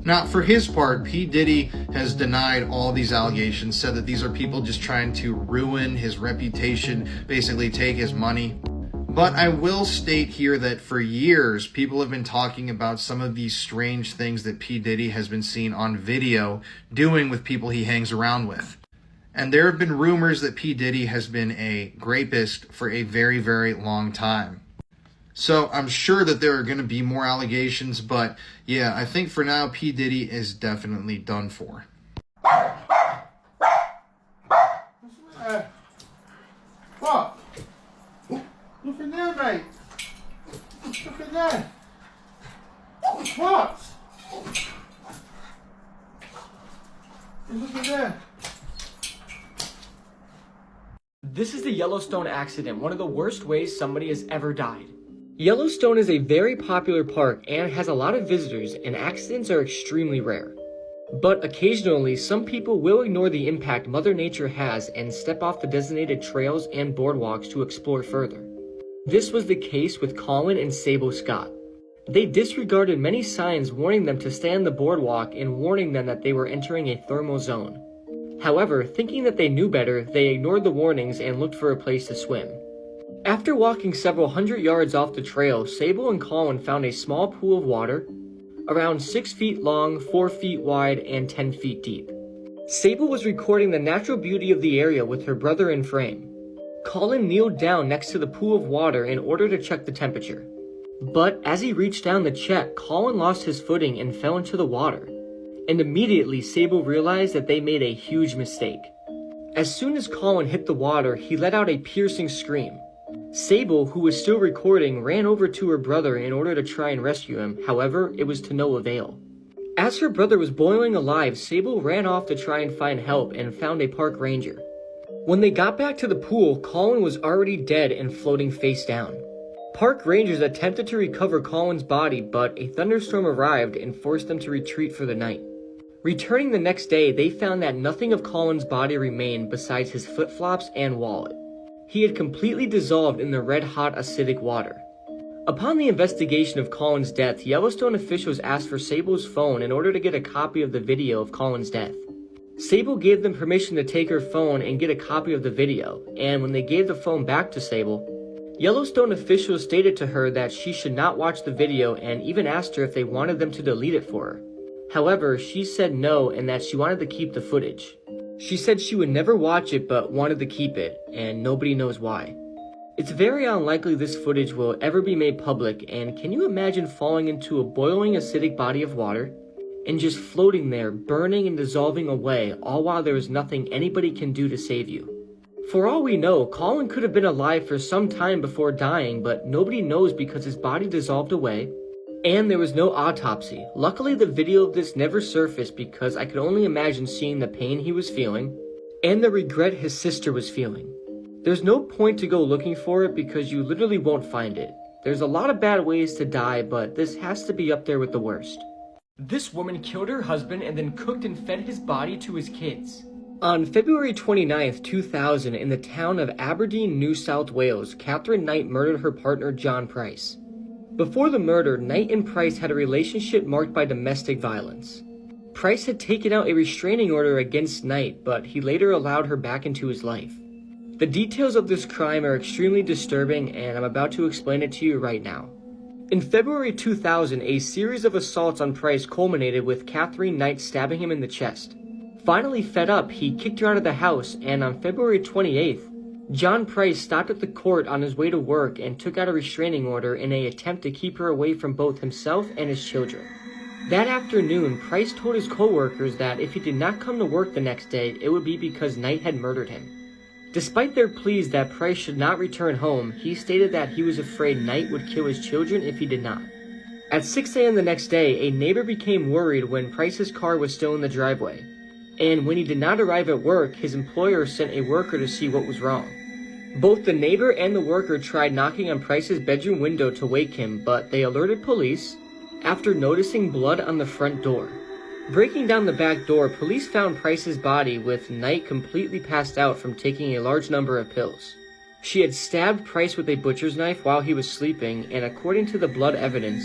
Now, for his part, P. Diddy has denied all these allegations, said that these are people just trying to ruin his reputation, basically take his money. But I will state here that for years, people have been talking about some of these strange things that P. Diddy has been seen on video doing with people he hangs around with. And there have been rumors that P. Diddy has been a rapist for a very, very long time. So I'm sure that there are going to be more allegations, but yeah, I think for now, P. Diddy is definitely done for. What? Nothing there, mate. Nothing there. What? There's nothing there. This is the Yellowstone accident, one of the worst ways somebody has ever died. Yellowstone is a very popular park and has a lot of visitors, and accidents are extremely rare. But occasionally, some people will ignore the impact Mother Nature has and step off the designated trails and boardwalks to explore further. This was the case with Colin and Sable Scott. They disregarded many signs warning them to stay on the boardwalk and warning them that they were entering a thermal zone. However, thinking that they knew better, they ignored the warnings and looked for a place to swim. After walking several hundred yards off the trail, Sable and Colin found a small pool of water, around 6 feet long, 4 feet wide, and 10 feet deep. Sable was recording the natural beauty of the area with her brother in frame. Colin kneeled down next to the pool of water in order to check the temperature. But as he reached down to check, Colin lost his footing and fell into the water. And immediately Sable realized that they made a huge mistake. As soon as Colin hit the water, he let out a piercing scream. Sable, who was still recording, ran over to her brother in order to try and rescue him. However, it was to no avail. As her brother was boiling alive, Sable ran off to try and find help and found a park ranger. When they got back to the pool, Colin was already dead and floating face down. Park rangers attempted to recover Colin's body, but a thunderstorm arrived and forced them to retreat for the night. Returning the next day, they found that nothing of Colin's body remained besides his flip-flops and wallet. He had completely dissolved in the red-hot acidic water. Upon the investigation of Colin's death, Yellowstone officials asked for Sable's phone in order to get a copy of the video of Colin's death. Sable gave them permission to take her phone and get a copy of the video, and when they gave the phone back to Sable, Yellowstone officials stated to her that she should not watch the video and even asked her if they wanted them to delete it for her. However, she said no and that she wanted to keep the footage. She said she would never watch it but wanted to keep it, and nobody knows why. It's very unlikely this footage will ever be made public, and can you imagine falling into a boiling acidic body of water and just floating there, burning and dissolving away, all while there is nothing anybody can do to save you? For all we know, Colin could have been alive for some time before dying, but nobody knows because his body dissolved away, and there was no autopsy. Luckily, the video of this never surfaced because I could only imagine seeing the pain he was feeling, and the regret his sister was feeling. There's no point to go looking for it because you literally won't find it. There's a lot of bad ways to die, but this has to be up there with the worst. This woman killed her husband and then cooked and fed his body to his kids. On February 29, 2000, in the town of Aberdeen, New South Wales, Catherine Knight murdered her partner John Price. Before the murder, Knight and Price had a relationship marked by domestic violence. Price had taken out a restraining order against Knight, but he later allowed her back into his life. The details of this crime are extremely disturbing, and I'm about to explain it to you right now. In February 2000, a series of assaults on Price culminated with Catherine Knight stabbing him in the chest. Finally fed up, he kicked her out of the house, and on February 28th, John Price stopped at the court on his way to work and took out a restraining order in an attempt to keep her away from both himself and his children. That afternoon, Price told his co-workers that if he did not come to work the next day, it would be because Knight had murdered him. Despite their pleas that Price should not return home, he stated that he was afraid Knight would kill his children if he did not. At 6 a.m. the next day, a neighbor became worried when Price's car was still in the driveway. And when he did not arrive at work, his employer sent a worker to see what was wrong. Both the neighbor and the worker tried knocking on Price's bedroom window to wake him, but they alerted police after noticing blood on the front door. Breaking down the back door, police found Price's body with Knight completely passed out from taking a large number of pills. She had stabbed Price with a butcher's knife while he was sleeping, and according to the blood evidence,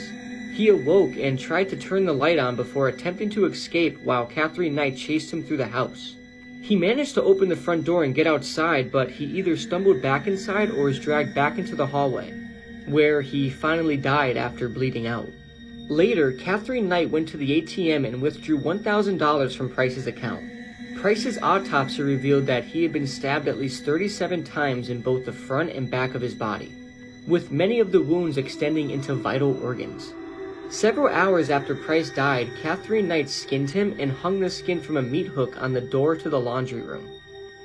he awoke and tried to turn the light on before attempting to escape while Catherine Knight chased him through the house. He managed to open the front door and get outside, but he either stumbled back inside or was dragged back into the hallway, where he finally died after bleeding out. Later, Catherine Knight went to the ATM and withdrew $1,000 from Price's account. Price's autopsy revealed that he had been stabbed at least 37 times in both the front and back of his body, with many of the wounds extending into vital organs. Several hours after Price died, Catherine Knight skinned him and hung the skin from a meat hook on the door to the laundry room.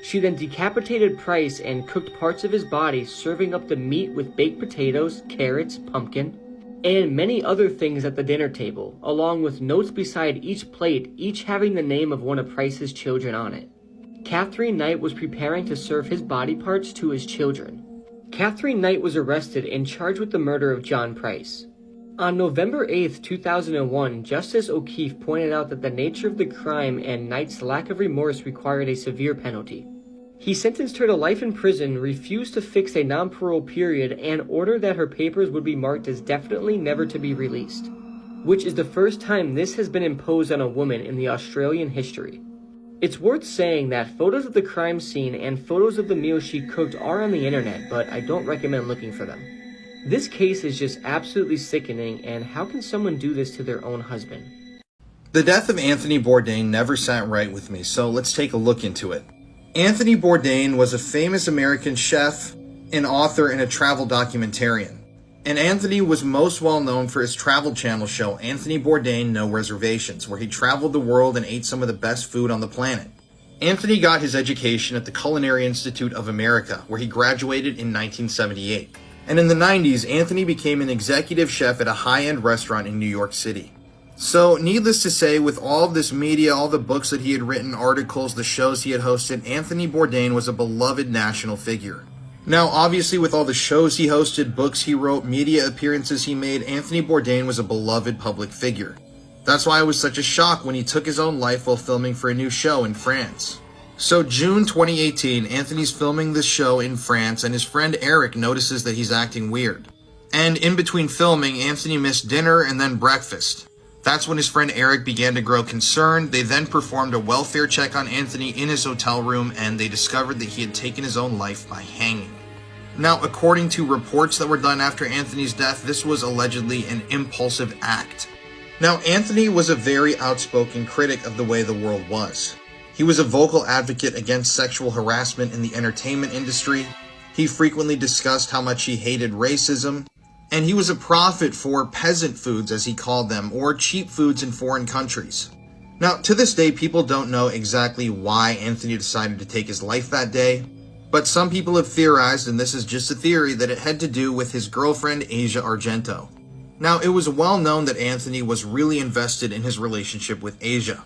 She then decapitated Price and cooked parts of his body, serving up the meat with baked potatoes, carrots, pumpkin, and many other things at the dinner table, along with notes beside each plate, each having the name of one of Price's children on it. Catherine Knight was preparing to serve his body parts to his children. Catherine Knight was arrested and charged with the murder of John Price. On November 8, 2001, Justice O'Keefe pointed out that the nature of the crime and Knight's lack of remorse required a severe penalty. He sentenced her to life in prison, refused to fix a non-parole period, and ordered that her papers would be marked as definitely never to be released, which is the first time this has been imposed on a woman in the Australian history. It's worth saying that photos of the crime scene and photos of the meal she cooked are on the internet, but I don't recommend looking for them. This case is just absolutely sickening, and how can someone do this to their own husband? The death of Anthony Bourdain never sat right with me, so let's take a look into it. Anthony Bourdain was a famous American chef, an author, and a travel documentarian. And Anthony was most well known for his travel channel show, Anthony Bourdain No Reservations, where he traveled the world and ate some of the best food on the planet. Anthony got his education at the Culinary Institute of America, where he graduated in 1978. And in the 90s, Anthony became an executive chef at a high-end restaurant in New York City. So, needless to say, with all of this media, all the books that he had written, articles, the shows he had hosted, Anthony Bourdain was a beloved national figure. Now, obviously, with all the shows he hosted, books he wrote, media appearances he made, Anthony Bourdain was a beloved public figure. That's why it was such a shock when he took his own life while filming for a new show in France. So June 2018, Anthony's filming this show in France, and his friend Eric notices that he's acting weird. And in between filming, Anthony missed dinner and then breakfast. That's when his friend Eric began to grow concerned. They then performed a welfare check on Anthony in his hotel room, and they discovered that he had taken his own life by hanging. Now, according to reports that were done after Anthony's death, this was allegedly an impulsive act. Now, Anthony was a very outspoken critic of the way the world was. He was a vocal advocate against sexual harassment in the entertainment industry. He frequently discussed how much he hated racism. And he was a prophet for peasant foods, as he called them, or cheap foods in foreign countries. Now, to this day, people don't know exactly why Anthony decided to take his life that day. But some people have theorized, and this is just a theory, that it had to do with his girlfriend, Asia Argento. Now, it was well known that Anthony was really invested in his relationship with Asia.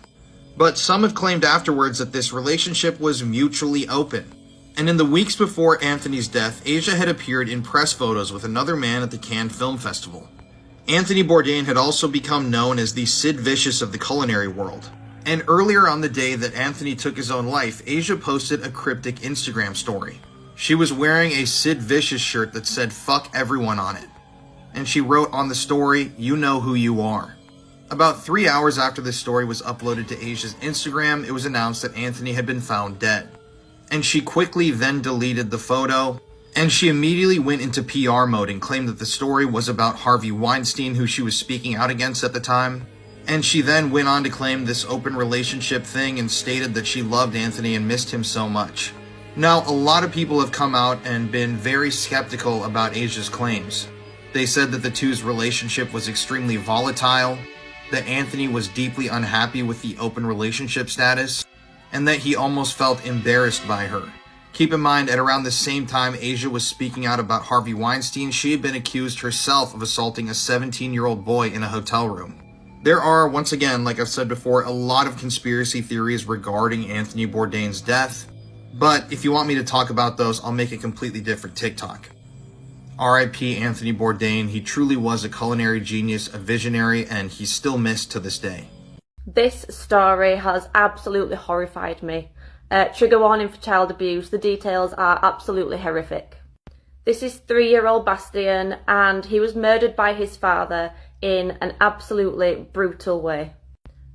But some have claimed afterwards that this relationship was mutually open. And in the weeks before Anthony's death, Asia had appeared in press photos with another man at the Cannes Film Festival. Anthony Bourdain had also become known as the Sid Vicious of the culinary world. And earlier on the day that Anthony took his own life, Asia posted a cryptic Instagram story. She was wearing a Sid Vicious shirt that said "fuck everyone" on it. And she wrote on the story, "You know who you are." About 3 hours after this story was uploaded to Asia's Instagram, it was announced that Anthony had been found dead. And she quickly then deleted the photo, and she immediately went into PR mode and claimed that the story was about Harvey Weinstein, who she was speaking out against at the time. And she then went on to claim this open relationship thing and stated that she loved Anthony and missed him so much. Now, a lot of people have come out and been very skeptical about Asia's claims. They said that the two's relationship was extremely volatile, that Anthony was deeply unhappy with the open relationship status, and that he almost felt embarrassed by her. Keep in mind, at around the same time Asia was speaking out about Harvey Weinstein, she had been accused herself of assaulting a 17-year-old boy in a hotel room. There are, once again, like I've said before, a lot of conspiracy theories regarding Anthony Bourdain's death, but if you want me to talk about those, I'll make a completely different TikTok. R.I.P. Anthony Bourdain. He truly was a culinary genius, a visionary, and he's still missed to this day. This story has absolutely horrified me. Trigger warning for child abuse. The details are absolutely horrific. This is 3-year-old Bastien, and he was murdered by his father in an absolutely brutal way.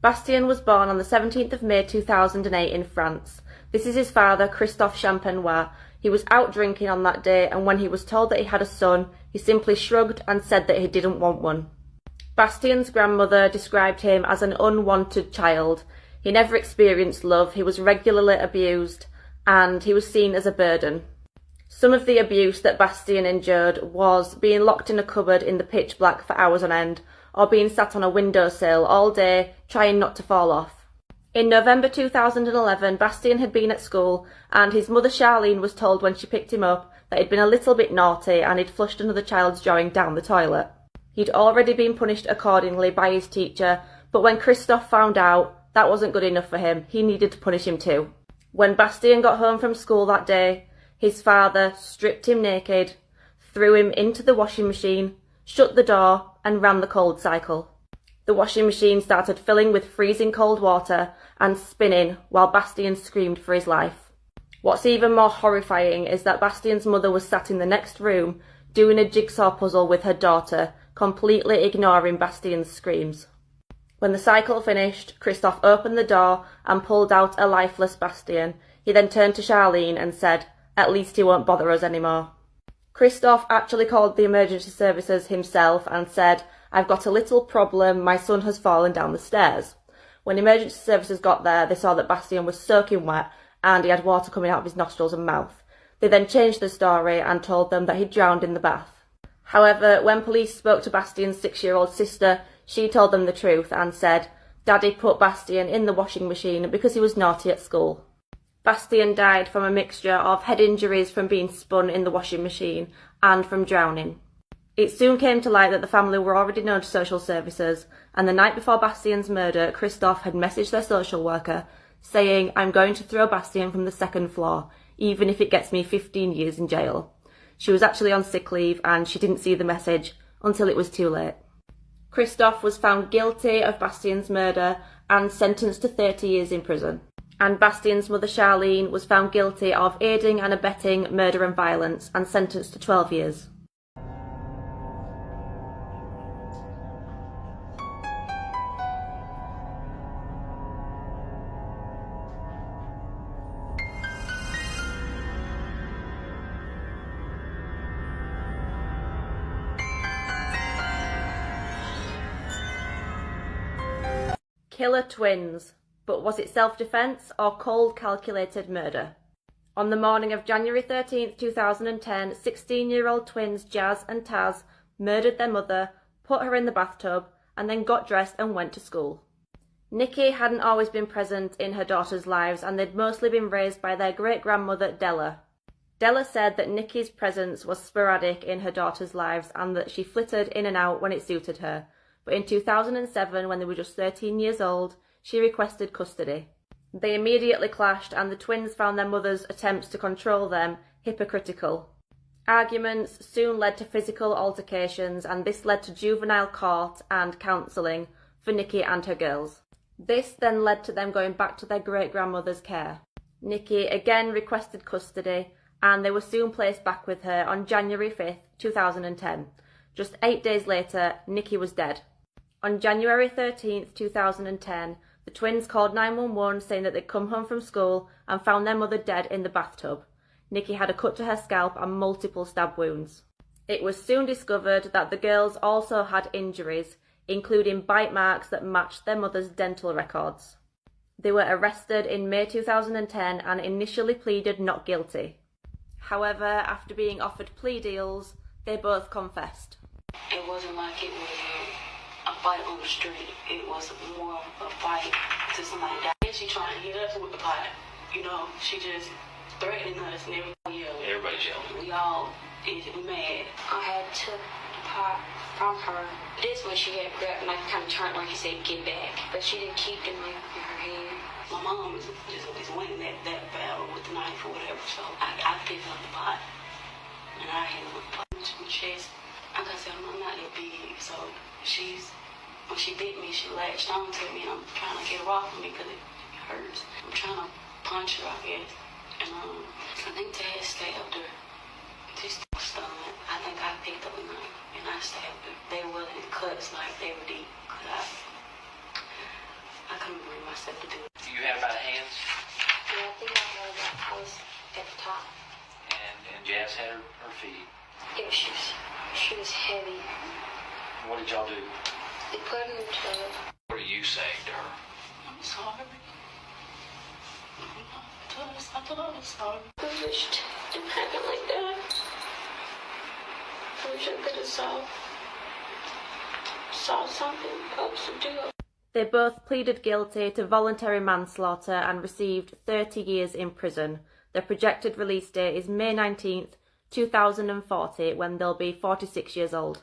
Bastien was born on the 17th of May 2008 in France. This is his father, Christophe Champenois. He was out drinking on that day, and when he was told that he had a son, he simply shrugged and said that he didn't want one. Bastien's grandmother described him as an unwanted child. He never experienced love, he was regularly abused, and he was seen as a burden. Some of the abuse that Bastien endured was being locked in a cupboard in the pitch black for hours on end, or being sat on a windowsill all day trying not to fall off. In November 2011, Bastien had been at school, and his mother Charlene was told when she picked him up that he'd been a little bit naughty and he'd flushed another child's drawing down the toilet. He'd already been punished accordingly by his teacher, but when Christophe found out, that wasn't good enough for him. He needed to punish him too. When Bastien got home from school that day, his father stripped him naked, threw him into the washing machine, shut the door, and ran the cold cycle. The washing machine started filling with freezing cold water and spinning while Bastien screamed for his life. What's even more horrifying is that Bastien's mother was sat in the next room doing a jigsaw puzzle with her daughter, completely ignoring Bastien's screams. When the cycle finished, Christophe opened the door and pulled out a lifeless Bastien. He then turned to Charlene and said, "At least he won't bother us anymore." Christophe actually called the emergency services himself and said, "I've got a little problem, my son has fallen down the stairs." When emergency services got there, they saw that Bastien was soaking wet and he had water coming out of his nostrils and mouth. They then changed the story and told them that he'd drowned in the bath. However, when police spoke to Bastien's 6-year-old sister, she told them the truth and said, "Daddy put Bastien in the washing machine because he was naughty at school." Bastien died from a mixture of head injuries from being spun in the washing machine and from drowning. It soon came to light that the family were already known to social services, and the night before Bastien's murder, Christophe had messaged their social worker saying, "I'm going to throw Bastien from the 2nd floor, even if it gets me 15 years in jail." She was actually on sick leave and she didn't see the message until it was too late. Christoph was found guilty of Bastian's murder and sentenced to 30 years in prison. And Bastian's mother Charlene was found guilty of aiding and abetting murder and violence and sentenced to 12 years. Killer twins, but was it self-defense or cold calculated murder? On the morning of January 13th, 2010, 16-year-old twins Jazz and Taz murdered their mother, put her in the bathtub, and then got dressed and went to school. Nikki hadn't always been present in her daughters' lives, and they'd mostly been raised by their great-grandmother Della. Della said that Nikki's presence was sporadic in her daughters' lives and that she flitted in and out when it suited her. But in 2007, when they were just 13 years old, she requested custody. They immediately clashed, and the twins found their mother's attempts to control them hypocritical. Arguments soon led to physical altercations, and this led to juvenile court and counselling for Nikki and her girls. This then led to them going back to their great-grandmother's care. Nikki again requested custody, and they were soon placed back with her on January 5th, 2010. Just 8 days later, Nikki was dead. On January 13th, 2010, the twins called 911 saying that they'd come home from school and found their mother dead in the bathtub. Nikki had a cut to her scalp and multiple stab wounds. It was soon discovered that the girls also had injuries, including bite marks that matched their mother's dental records. They were arrested in May 2010 and initially pleaded not guilty. However, after being offered plea deals, they both confessed. It wasn't like it was a fight on the street. It was more a fight to somebody die. She trying to hit us with the pot. You know, she just threatening us and everybody yelling. Everybody's yelling. We all we mad. I had took the pot from her. This one she had grabbed and I kind of turned like you said, get back. But she didn't keep the knife in her hand. My mom is winning that battle with the knife or whatever. So I picked up the pot and I hit her with the pot in the chest. Like I said, I'm not that big, so when she bit me, she latched on to me, and I'm trying to get her off of me because it hurts. I'm trying to punch her, I guess, and I think Dad stabbed her. She's still stunned. I think I picked up a knife, and I stabbed her. They were in cuts, like they were deep, because I couldn't bring myself to do it. You had about hands? Yeah, I think I was at the top. And Jazz had her feet. Yeah, she was heavy. What did y'all do? They put her in the tub. What do you say to her? I'm sorry. I thought I was sorry. I wished it didn't happen like that. I wish I could have saw something else to do. They both pleaded guilty to voluntary manslaughter and received 30 years in prison. Their projected release date is May 19th, 2040, when they'll be 46 years old.